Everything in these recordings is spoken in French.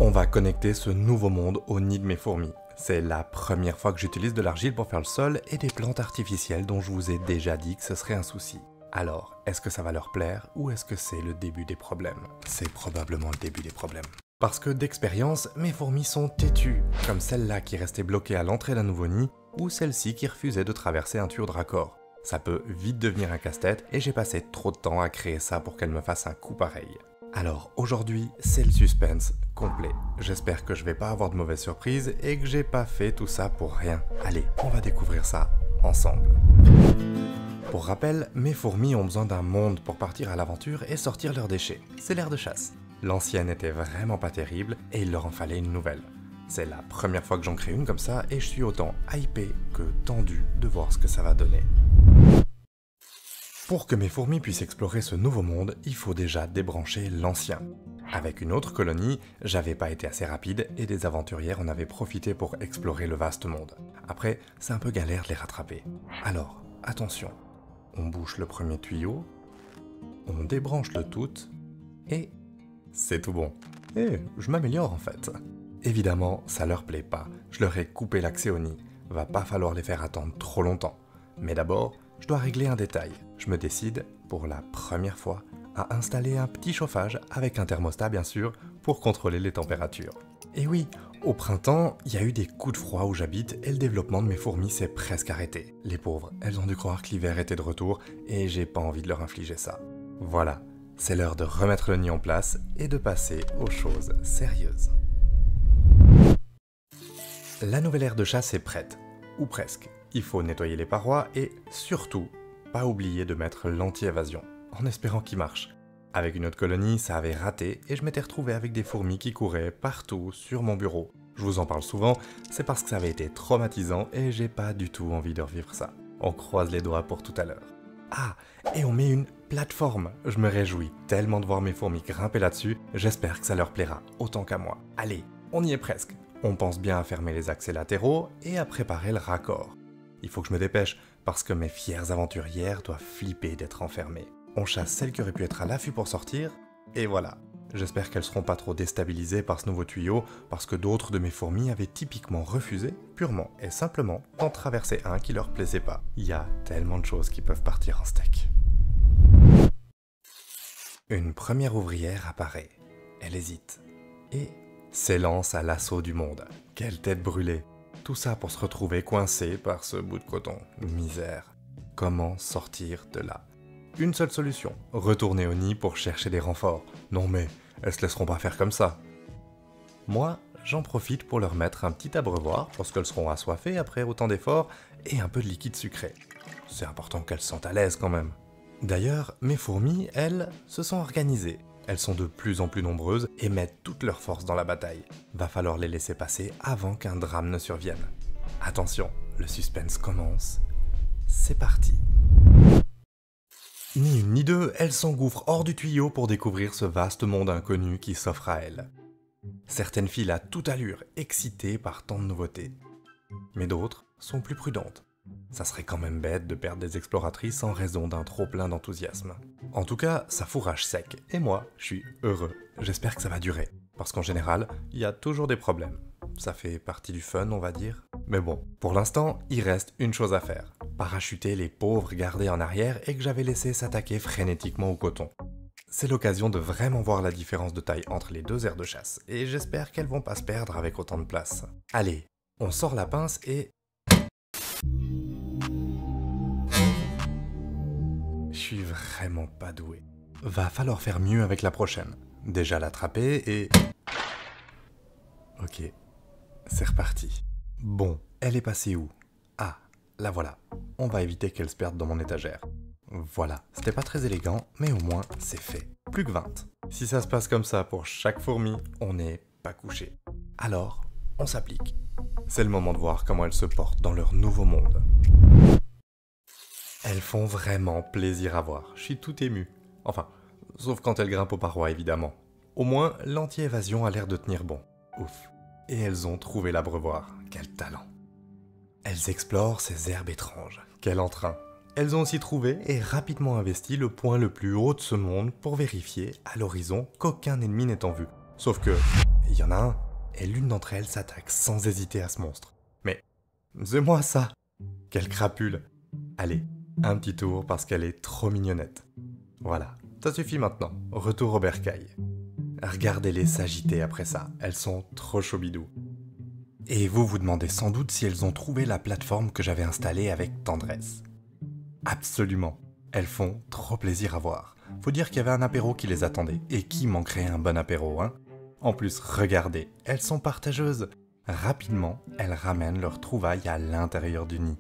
On va connecter ce nouveau monde au nid de mes fourmis. C'est la première fois que j'utilise de l'argile pour faire le sol et des plantes artificielles dont je vous ai déjà dit que ce serait un souci. Alors, est-ce que ça va leur plaire ou est-ce que c'est le début des problèmes? C'est probablement le début des problèmes. Parce que d'expérience, mes fourmis sont têtues, comme celle-là qui restait bloquée à l'entrée d'un nouveau nid ou celle-ci qui refusait de traverser un tuyau de raccord. Ça peut vite devenir un casse-tête et j'ai passé trop de temps à créer ça pour qu'elle me fasse un coup pareil. Alors aujourd'hui, c'est le suspense complet. J'espère que je vais pas avoir de mauvaises surprises et que j'ai pas fait tout ça pour rien. Allez, on va découvrir ça ensemble. Pour rappel, mes fourmis ont besoin d'un monde pour partir à l'aventure et sortir leurs déchets. C'est l'aire de chasse. L'ancienne était vraiment pas terrible et il leur en fallait une nouvelle. C'est la première fois que j'en crée une comme ça et je suis autant hypé que tendu de voir ce que ça va donner. Pour que mes fourmis puissent explorer ce nouveau monde, il faut déjà débrancher l'ancien. Avec une autre colonie, j'avais pas été assez rapide et des aventurières en avaient profité pour explorer le vaste monde. Après, c'est un peu galère de les rattraper. Alors, attention, on bouche le premier tuyau, on débranche le tout et c'est tout bon. Et je m'améliore en fait. Évidemment, ça leur plaît pas, je leur ai coupé l'accès au nid. Va pas falloir les faire attendre trop longtemps. Mais d'abord, je dois régler un détail. Je me décide, pour la première fois, à installer un petit chauffage avec un thermostat bien sûr, pour contrôler les températures. Et oui, au printemps, il y a eu des coups de froid où j'habite et le développement de mes fourmis s'est presque arrêté. Les pauvres, elles ont dû croire que l'hiver était de retour et j'ai pas envie de leur infliger ça. Voilà, c'est l'heure de remettre le nid en place et de passer aux choses sérieuses. La nouvelle aire de chasse est prête, ou presque. Il faut nettoyer les parois et, surtout, pas oublier de mettre l'anti-évasion, en espérant qu'il marche. Avec une autre colonie, ça avait raté et je m'étais retrouvé avec des fourmis qui couraient partout sur mon bureau. Je vous en parle souvent, c'est parce que ça avait été traumatisant et j'ai pas du tout envie de revivre ça. On croise les doigts pour tout à l'heure. Ah, et on met une plateforme. Je me réjouis tellement de voir mes fourmis grimper là-dessus, j'espère que ça leur plaira autant qu'à moi. Allez, on y est presque. On pense bien à fermer les accès latéraux et à préparer le raccord. Il faut que je me dépêche, parce que mes fières aventurières doivent flipper d'être enfermées. On chasse celles qui auraient pu être à l'affût pour sortir, et voilà. J'espère qu'elles seront pas trop déstabilisées par ce nouveau tuyau, parce que d'autres de mes fourmis avaient typiquement refusé, purement et simplement, d'en traverser un qui leur plaisait pas. Il y a tellement de choses qui peuvent partir en steak. Une première ouvrière apparaît. Elle hésite. Et s'élance à l'assaut du monde. Quelle tête brûlée! Tout ça pour se retrouver coincé par ce bout de coton. Misère. Comment sortir de là? Une seule solution, retourner au nid pour chercher des renforts. Non mais, elles se laisseront pas faire comme ça. Moi, j'en profite pour leur mettre un petit abreuvoir parce qu'elles seront assoiffées après autant d'efforts et un peu de liquide sucré. C'est important qu'elles se sentent à l'aise quand même. D'ailleurs, mes fourmis, elles, se sont organisées. Elles sont de plus en plus nombreuses et mettent toute leur force dans la bataille. Va falloir les laisser passer avant qu'un drame ne survienne. Attention, le suspense commence. C'est parti. Ni une ni deux, elles s'engouffrent hors du tuyau pour découvrir ce vaste monde inconnu qui s'offre à elles. Certaines filent à toute allure, excitées par tant de nouveautés. Mais d'autres sont plus prudentes. Ça serait quand même bête de perdre des exploratrices en raison d'un trop-plein d'enthousiasme. En tout cas, ça fourrage sec, et moi, je suis heureux. J'espère que ça va durer, parce qu'en général, il y a toujours des problèmes. Ça fait partie du fun, on va dire. Mais bon, pour l'instant, il reste une chose à faire. Parachuter les pauvres gardés en arrière et que j'avais laissé s'attaquer frénétiquement au coton. C'est l'occasion de vraiment voir la différence de taille entre les deux aires de chasse, et j'espère qu'elles vont pas se perdre avec autant de place. Allez, on sort la pince et... Je suis vraiment pas doué. Va falloir faire mieux avec la prochaine. Déjà l'attraper et... Ok, c'est reparti. Bon, elle est passée où? Ah, la voilà. On va éviter qu'elle se perde dans mon étagère. Voilà, c'était pas très élégant, mais au moins c'est fait. Plus que 20. Si ça se passe comme ça pour chaque fourmi, on n'est pas couché. Alors, on s'applique. C'est le moment de voir comment elles se portent dans leur nouveau monde. Elles font vraiment plaisir à voir, je suis tout ému. Enfin, sauf quand elles grimpent aux parois évidemment. Au moins, l'anti-évasion a l'air de tenir bon. Ouf. Et elles ont trouvé l'abreuvoir, quel talent. Elles explorent ces herbes étranges, quel entrain. Elles ont aussi trouvé et rapidement investi le point le plus haut de ce monde pour vérifier, à l'horizon, qu'aucun ennemi n'est en vue. Sauf que, il y en a un, et l'une d'entre elles s'attaque sans hésiter à ce monstre. Mais, c'est moi ça! Quelle crapule! Allez, un petit tour parce qu'elle est trop mignonnette. Voilà, ça suffit maintenant, retour au bercail. Regardez-les s'agiter après ça, elles sont trop choubidou. Et vous vous demandez sans doute si elles ont trouvé la plateforme que j'avais installée avec tendresse. Absolument, elles font trop plaisir à voir. Faut dire qu'il y avait un apéro qui les attendait, et qui manquerait un bon apéro, hein? En plus, regardez, elles sont partageuses. Rapidement, elles ramènent leurs trouvailles à l'intérieur du nid.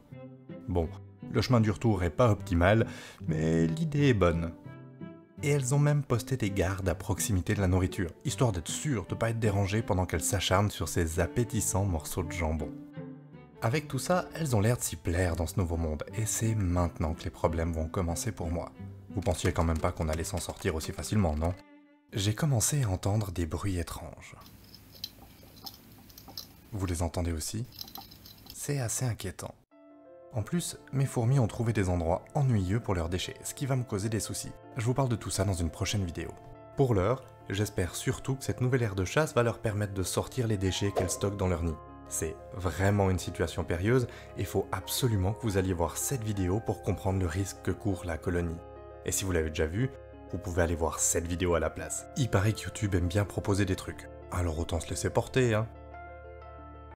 Bon, le chemin du retour est pas optimal, mais l'idée est bonne. Et elles ont même posté des gardes à proximité de la nourriture, histoire d'être sûres de pas être dérangées pendant qu'elles s'acharnent sur ces appétissants morceaux de jambon. Avec tout ça, elles ont l'air de s'y plaire dans ce nouveau monde, et c'est maintenant que les problèmes vont commencer pour moi. Vous pensiez quand même pas qu'on allait s'en sortir aussi facilement, non? J'ai commencé à entendre des bruits étranges. Vous les entendez aussi? C'est assez inquiétant. En plus, mes fourmis ont trouvé des endroits ennuyeux pour leurs déchets, ce qui va me causer des soucis. Je vous parle de tout ça dans une prochaine vidéo. Pour l'heure, j'espère surtout que cette nouvelle aire de chasse va leur permettre de sortir les déchets qu'elles stockent dans leur nid. C'est vraiment une situation périlleuse et il faut absolument que vous alliez voir cette vidéo pour comprendre le risque que court la colonie. Et si vous l'avez déjà vu, vous pouvez aller voir cette vidéo à la place. Il paraît que YouTube aime bien proposer des trucs, alors autant se laisser porter, hein.